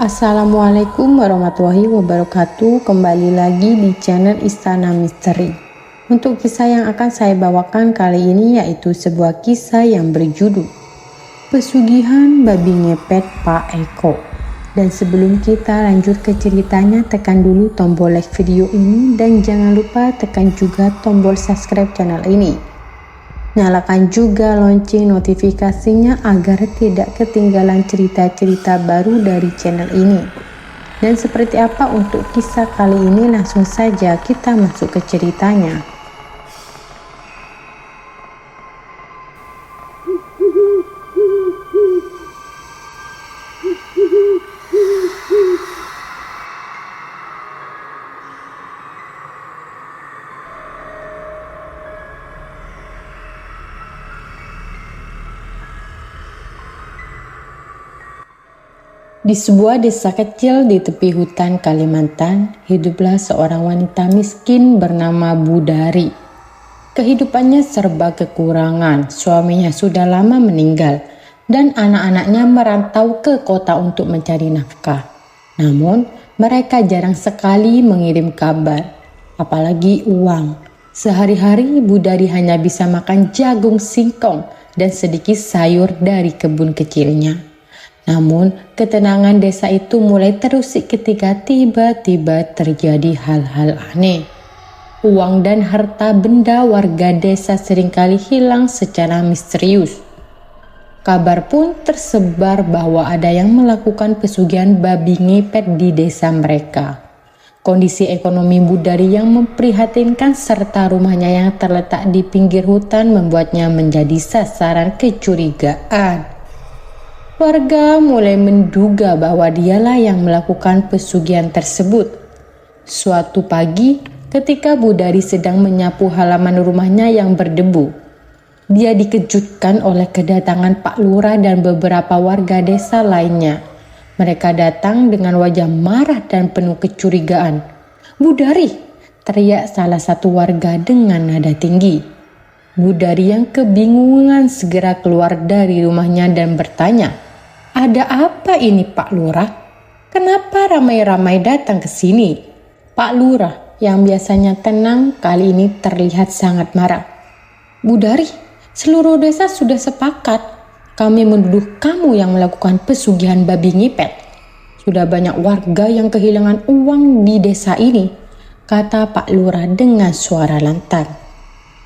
Assalamualaikum warahmatullahi wabarakatuh. Kembali lagi di channel Istana Misteri. Untuk kisah yang akan saya bawakan kali ini yaitu sebuah kisah yang berjudul Pesugihan Babi Ngepet Pak Eko. Dan sebelum kita lanjut ke ceritanya, tekan dulu tombol like video ini dan jangan lupa tekan juga tombol subscribe channel ini. Nyalakan juga lonceng notifikasinya agar tidak ketinggalan cerita-cerita baru dari channel ini. Dan seperti apa untuk kisah kali ini, langsung saja kita masuk ke ceritanya. Di sebuah desa kecil di tepi hutan Kalimantan, hiduplah seorang wanita miskin bernama Budari. Kehidupannya serba kekurangan, suaminya sudah lama meninggal, dan anak-anaknya merantau ke kota untuk mencari nafkah. Namun, mereka jarang sekali mengirim kabar, apalagi uang. Sehari-hari Budari hanya bisa makan jagung singkong dan sedikit sayur dari kebun kecilnya. Namun, ketenangan desa itu mulai terusik ketika tiba-tiba terjadi hal-hal aneh. Uang dan harta benda warga desa seringkali hilang secara misterius. Kabar pun tersebar bahwa ada yang melakukan pesugihan babi ngepet di desa mereka. Kondisi ekonomi Budari yang memprihatinkan serta rumahnya yang terletak di pinggir hutan membuatnya menjadi sasaran kecurigaan. Warga mulai menduga bahwa dialah yang melakukan pesugihan tersebut. Suatu pagi, ketika Budari sedang menyapu halaman rumahnya yang berdebu, dia dikejutkan oleh kedatangan Pak Lurah dan beberapa warga desa lainnya. Mereka datang dengan wajah marah dan penuh kecurigaan. "Budari!" teriak salah satu warga dengan nada tinggi. Budari yang kebingungan segera keluar dari rumahnya dan bertanya, "Ada apa ini Pak Lurah? Kenapa ramai-ramai datang ke sini?" Pak Lurah yang biasanya tenang kali ini terlihat sangat marah. "Budari, seluruh desa sudah sepakat. Kami menuduh kamu yang melakukan pesugihan babi ngepet. Sudah banyak warga yang kehilangan uang di desa ini," kata Pak Lurah dengan suara lantang.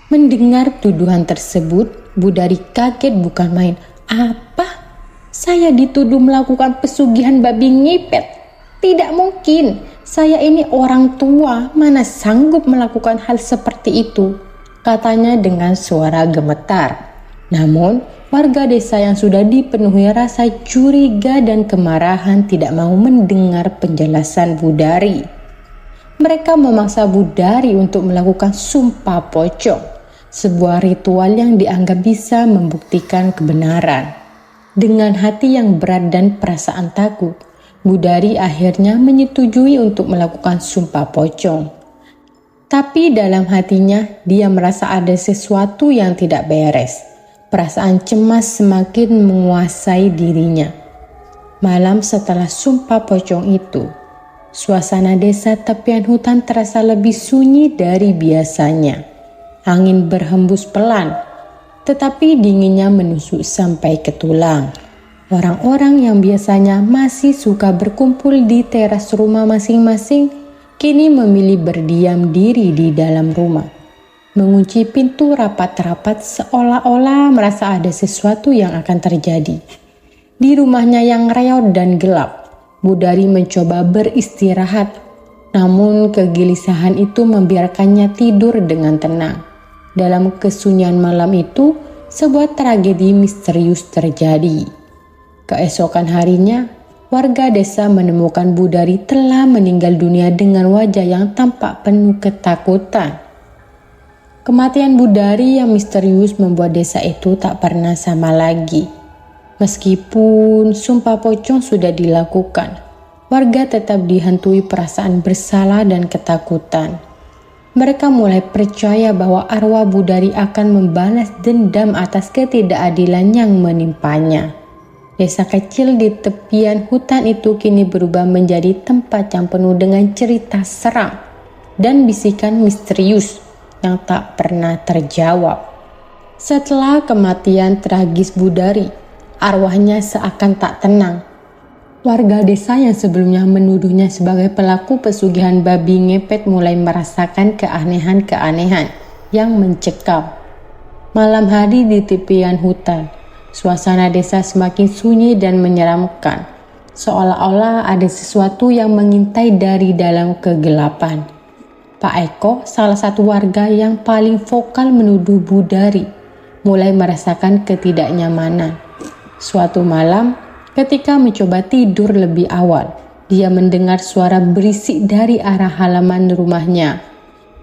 Mendengar tuduhan tersebut, Budari kaget bukan main. "Apa? Saya dituduh melakukan pesugihan babi ngepet? Tidak mungkin, saya ini orang tua, mana sanggup melakukan hal seperti itu," katanya dengan suara gemetar. Namun, warga desa yang sudah dipenuhi rasa curiga dan kemarahan tidak mau mendengar penjelasan Budari. Mereka memaksa Budari untuk melakukan sumpah pocong, sebuah ritual yang dianggap bisa membuktikan kebenaran. Dengan hati yang berat dan perasaan takut, Budari akhirnya menyetujui untuk melakukan sumpah pocong. Tapi dalam hatinya, dia merasa ada sesuatu yang tidak beres. Perasaan cemas semakin menguasai dirinya. Malam setelah sumpah pocong itu, suasana desa tepian hutan terasa lebih sunyi dari biasanya. Angin berhembus pelan, tetapi dinginnya menusuk sampai ke tulang. Orang-orang yang biasanya masih suka berkumpul di teras rumah masing-masing kini memilih berdiam diri di dalam rumah, mengunci pintu rapat-rapat seolah-olah merasa ada sesuatu yang akan terjadi. Di rumahnya yang reot dan gelap, Budari mencoba beristirahat, namun kegelisahan itu membiarkannya tidur dengan tenang. Dalam kesunyian malam itu, sebuah tragedi misterius terjadi. Keesokan harinya, warga desa menemukan Budari telah meninggal dunia dengan wajah yang tampak penuh ketakutan. Kematian Budari yang misterius membuat desa itu tak pernah sama lagi. Meskipun sumpah pocong sudah dilakukan, warga tetap dihantui perasaan bersalah dan ketakutan. Mereka mulai percaya bahwa arwah Budari akan membalas dendam atas ketidakadilan yang menimpanya. Desa kecil di tepian hutan itu kini berubah menjadi tempat yang penuh dengan cerita seram dan bisikan misterius yang tak pernah terjawab. Setelah kematian tragis Budari, arwahnya seakan tak tenang. Warga desa yang sebelumnya menuduhnya sebagai pelaku pesugihan babi ngepet mulai merasakan keanehan-keanehan yang mencekam. Malam hari di tepian hutan, suasana desa semakin sunyi dan menyeramkan, seolah-olah ada sesuatu yang mengintai dari dalam kegelapan. Pak Eko, salah satu warga yang paling vokal menuduh Budari, mulai merasakan ketidaknyamanan. Suatu malam, ketika mencoba tidur lebih awal, dia mendengar suara berisik dari arah halaman rumahnya.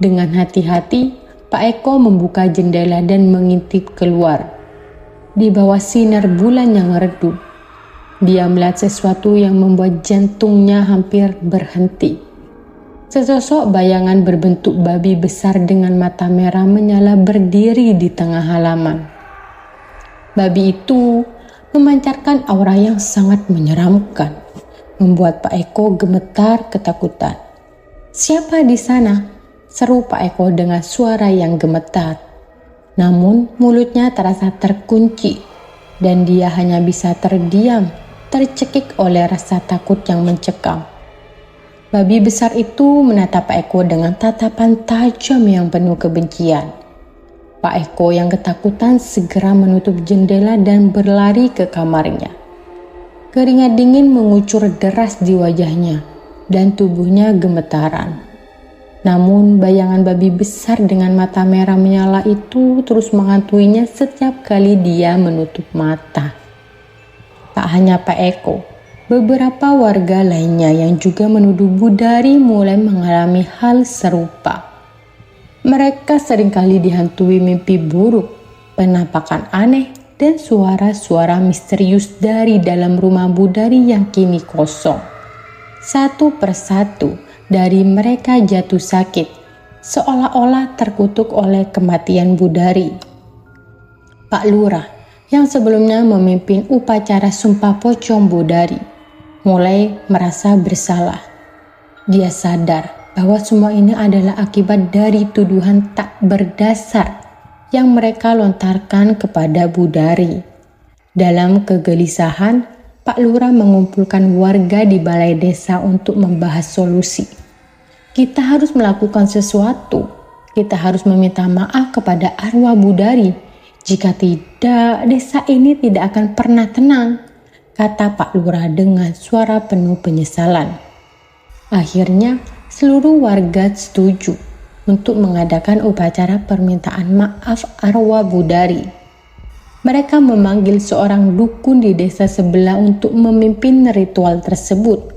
Dengan hati-hati, Pak Eko membuka jendela dan mengintip keluar. Di bawah sinar bulan yang redup, dia melihat sesuatu yang membuat jantungnya hampir berhenti. Sesosok bayangan berbentuk babi besar dengan mata merah menyala berdiri di tengah halaman. Babi itu memancarkan aura yang sangat menyeramkan, membuat Pak Eko gemetar ketakutan. "Siapa di sana?" seru Pak Eko dengan suara yang gemetar. Namun mulutnya terasa terkunci dan dia hanya bisa terdiam, tercekik oleh rasa takut yang mencekam. Babi besar itu menatap Pak Eko dengan tatapan tajam yang penuh kebencian. Pak Eko yang ketakutan segera menutup jendela dan berlari ke kamarnya. Keringat dingin mengucur deras di wajahnya dan tubuhnya gemetaran. Namun bayangan babi besar dengan mata merah menyala itu terus menghantuinya setiap kali dia menutup mata. Tak hanya Pak Eko, beberapa warga lainnya yang juga menuduh Budari mulai mengalami hal serupa. Mereka seringkali dihantui mimpi buruk, penampakan aneh, dan suara-suara misterius dari dalam rumah Budari yang kini kosong. Satu persatu dari mereka jatuh sakit, seolah-olah terkutuk oleh kematian Budari. Pak Lurah, yang sebelumnya memimpin upacara sumpah pocong Budari, mulai merasa bersalah. Dia sadar bahwa semua ini adalah akibat dari tuduhan tak berdasar yang mereka lontarkan kepada Budari. Dalam kegelisahan, Pak Lurah mengumpulkan warga di balai desa untuk membahas solusi. Kita harus melakukan sesuatu. Kita harus meminta maaf kepada arwah Budari. Jika tidak, desa ini tidak akan pernah tenang, kata Pak Lurah dengan suara penuh penyesalan. Akhirnya, seluruh warga setuju untuk mengadakan upacara permintaan maaf arwah Budari. Mereka memanggil seorang dukun di desa sebelah untuk memimpin ritual tersebut.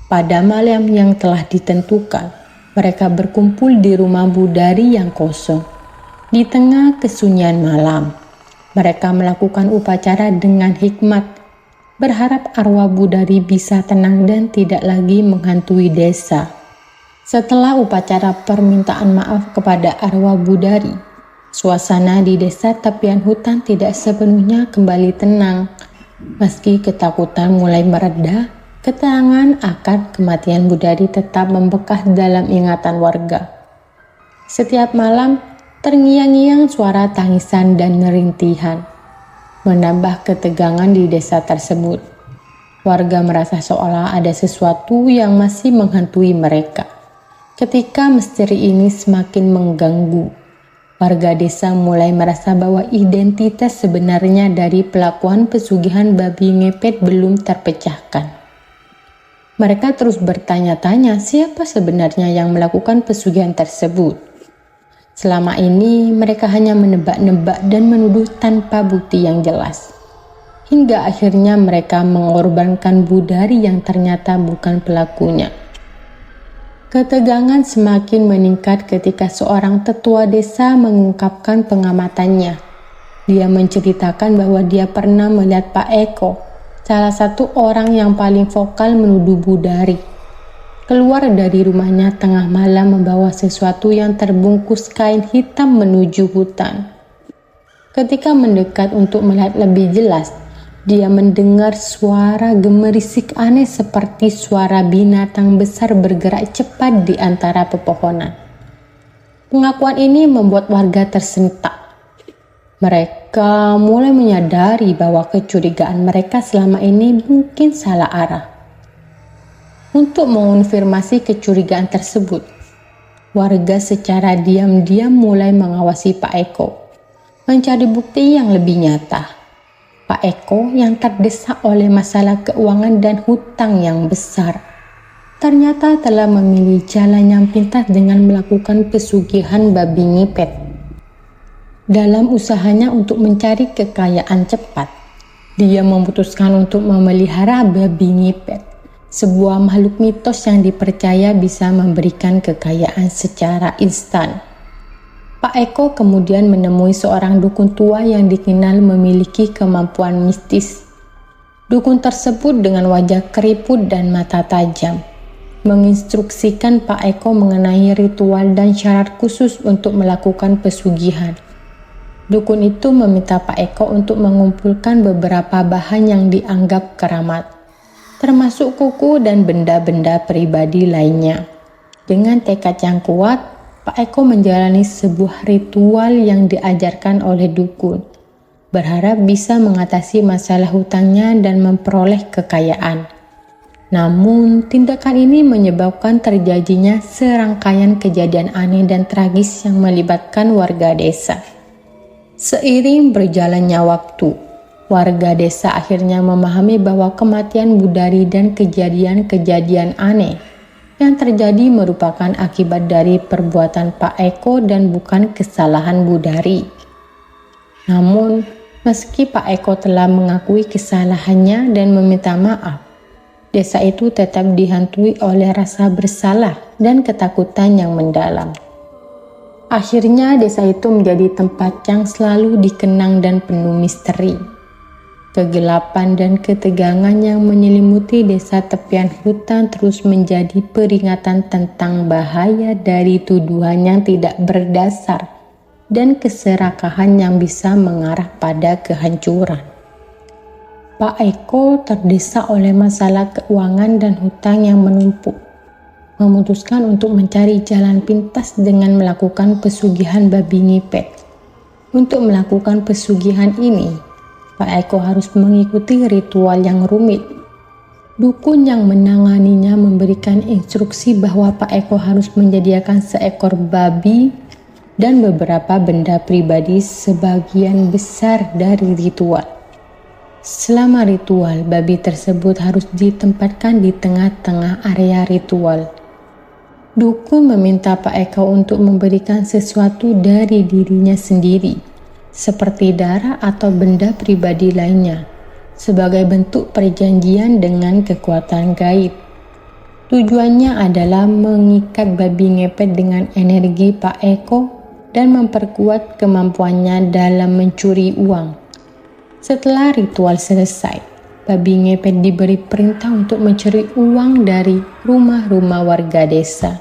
Pada malam yang telah ditentukan, mereka berkumpul di rumah Budari yang kosong. Di tengah kesunyian malam, mereka melakukan upacara dengan hikmat, berharap arwah Budari bisa tenang dan tidak lagi menghantui desa. Setelah upacara permintaan maaf kepada arwah Budari, suasana di desa tepian hutan tidak sepenuhnya kembali tenang. Meski ketakutan mulai mereda, keterangan akan kematian Budari tetap membekas dalam ingatan warga. Setiap malam, terngiang-ngiang suara tangisan dan rintihan, menambah ketegangan di desa tersebut. Warga merasa seolah ada sesuatu yang masih menghantui mereka. Ketika misteri ini semakin mengganggu, warga desa mulai merasa bahwa identitas sebenarnya dari pelakuan pesugihan babi ngepet belum terpecahkan. Mereka terus bertanya-tanya siapa sebenarnya yang melakukan pesugihan tersebut. Selama ini mereka hanya menebak-nebak dan menuduh tanpa bukti yang jelas. Hingga akhirnya mereka mengorbankan Budari yang ternyata bukan pelakunya. Ketegangan semakin meningkat ketika seorang tetua desa mengungkapkan pengamatannya. Dia menceritakan bahwa dia pernah melihat Pak Eko, salah satu orang yang paling vokal menuduh Budari, keluar dari rumahnya tengah malam membawa sesuatu yang terbungkus kain hitam menuju hutan. Ketika mendekat untuk melihat lebih jelas, Dia mendengar suara gemerisik aneh seperti suara binatang besar bergerak cepat di antara pepohonan. Pengakuan ini membuat warga tersentak. Mereka mulai menyadari bahwa kecurigaan mereka selama ini mungkin salah arah. Untuk mengonfirmasi kecurigaan tersebut, warga secara diam-diam mulai mengawasi Pak Eko, mencari bukti yang lebih nyata. Pak Eko yang terdesak oleh masalah keuangan dan hutang yang besar, ternyata telah memilih jalan yang pintas dengan melakukan pesugihan babi ngepet. Dalam usahanya untuk mencari kekayaan cepat, dia memutuskan untuk memelihara babi ngepet, sebuah makhluk mitos yang dipercaya bisa memberikan kekayaan secara instan. Pak Eko kemudian menemui seorang dukun tua yang dikenal memiliki kemampuan mistis. Dukun tersebut dengan wajah keriput dan mata tajam menginstruksikan Pak Eko mengenai ritual dan syarat khusus untuk melakukan pesugihan. Dukun itu meminta Pak Eko untuk mengumpulkan beberapa bahan yang dianggap keramat, termasuk kuku dan benda-benda pribadi lainnya. Dengan tekad yang kuat, Pak Eko menjalani sebuah ritual yang diajarkan oleh dukun, berharap bisa mengatasi masalah hutangnya dan memperoleh kekayaan. Namun, tindakan ini menyebabkan terjadinya serangkaian kejadian aneh dan tragis yang melibatkan warga desa. Seiring berjalannya waktu, warga desa akhirnya memahami bahwa kematian Budari dan kejadian-kejadian aneh yang terjadi merupakan akibat dari perbuatan Pak Eko dan bukan kesalahan Budari. Namun, meski Pak Eko telah mengakui kesalahannya dan meminta maaf, desa itu tetap dihantui oleh rasa bersalah dan ketakutan yang mendalam. Akhirnya desa itu menjadi tempat yang selalu dikenang dan penuh misteri. Kegelapan dan ketegangan yang menyelimuti desa tepian hutan terus menjadi peringatan tentang bahaya dari tuduhan yang tidak berdasar dan keserakahan yang bisa mengarah pada kehancuran. Pak Eko terdesak oleh masalah keuangan dan hutang yang menumpuk, memutuskan untuk mencari jalan pintas dengan melakukan pesugihan babi ngepet. Untuk melakukan pesugihan ini, Pak Eko harus mengikuti ritual yang rumit. Dukun yang menanganinya memberikan instruksi bahwa Pak Eko harus menyediakan seekor babi dan beberapa benda pribadi sebagian besar dari ritual. Selama ritual, babi tersebut harus ditempatkan di tengah-tengah area ritual. Dukun meminta Pak Eko untuk memberikan sesuatu dari dirinya sendiri, seperti darah atau benda pribadi lainnya, sebagai bentuk perjanjian dengan kekuatan gaib. Tujuannya adalah mengikat babi ngepet dengan energi Pak Eko dan memperkuat kemampuannya dalam mencuri uang. Setelah ritual selesai, babi ngepet diberi perintah untuk mencuri uang dari rumah-rumah warga desa.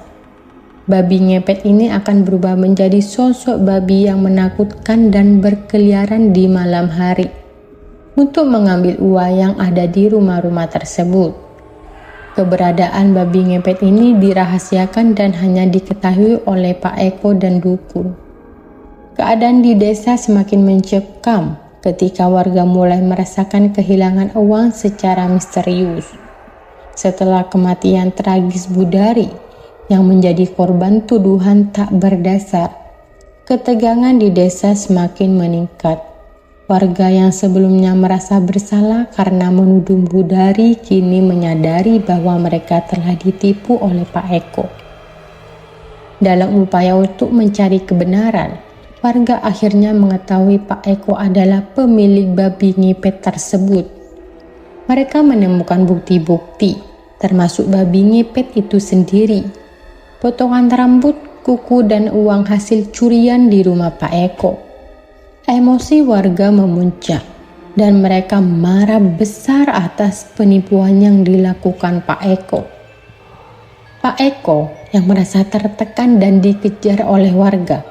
Babi ngepet ini akan berubah menjadi sosok babi yang menakutkan dan berkeliaran di malam hari untuk mengambil uang yang ada di rumah-rumah tersebut. Keberadaan babi ngepet ini dirahasiakan dan hanya diketahui oleh Pak Eko dan dukun. Keadaan di desa semakin mencekam ketika warga mulai merasakan kehilangan uang secara misterius. Setelah kematian tragis Budari yang menjadi korban tuduhan tak berdasar, ketegangan di desa semakin meningkat. Warga yang sebelumnya merasa bersalah karena menuduh Budari kini menyadari bahwa mereka telah ditipu oleh Pak Eko. Dalam upaya untuk mencari kebenaran, warga akhirnya mengetahui Pak Eko adalah pemilik babi ngepet tersebut. Mereka menemukan bukti-bukti, termasuk babi ngepet itu sendiri, potongan rambut, kuku, dan uang hasil curian di rumah Pak Eko. Emosi warga memuncak dan mereka marah besar atas penipuan yang dilakukan Pak Eko. Pak Eko yang merasa tertekan dan dikejar oleh warga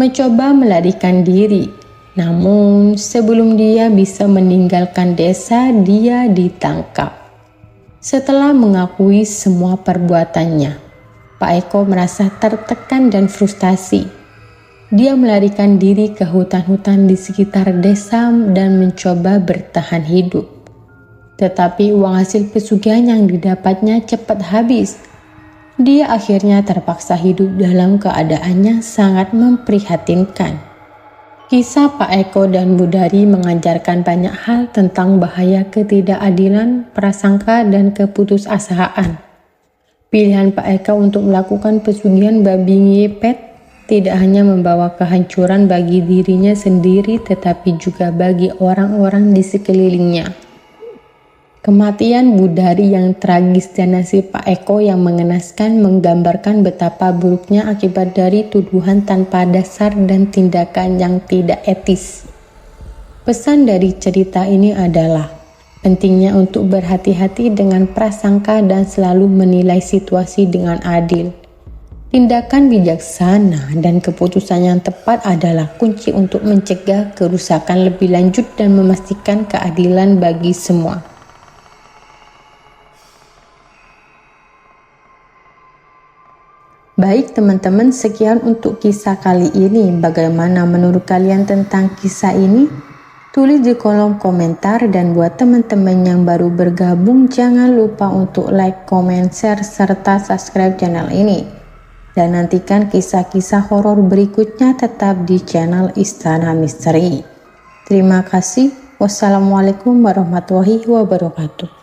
mencoba melarikan diri Namun, sebelum dia bisa meninggalkan desa, dia ditangkap. Setelah mengakui semua perbuatannya, Pak Eko merasa tertekan dan frustasi. Dia melarikan diri ke hutan-hutan di sekitar desa dan mencoba bertahan hidup. Tetapi uang hasil pesugihan yang didapatnya cepat habis. Dia akhirnya terpaksa hidup dalam keadaannya sangat memprihatinkan. Kisah Pak Eko dan Bu Dari mengajarkan banyak hal tentang bahaya ketidakadilan, prasangka, dan keputusasaan. Pilihan Pak Eko untuk melakukan pesugihan babi ngepet tidak hanya membawa kehancuran bagi dirinya sendiri, tetapi juga bagi orang-orang di sekelilingnya. Kematian Bu Dari yang tragis dan nasib Pak Eko yang mengenaskan menggambarkan betapa buruknya akibat dari tuduhan tanpa dasar dan tindakan yang tidak etis. Pesan dari cerita ini adalah pentingnya untuk berhati-hati dengan prasangka dan selalu menilai situasi dengan adil. Tindakan bijaksana dan keputusan yang tepat adalah kunci untuk mencegah kerusakan lebih lanjut dan memastikan keadilan bagi semua. Baik teman-teman, sekian untuk kisah kali ini. Bagaimana menurut kalian tentang kisah ini? Tulis di kolom komentar, dan buat teman-teman yang baru bergabung jangan lupa untuk like, comment, share, serta subscribe channel ini. Dan nantikan kisah-kisah horor berikutnya tetap di channel Istana Misteri. Terima kasih. Wassalamualaikum warahmatullahi wabarakatuh.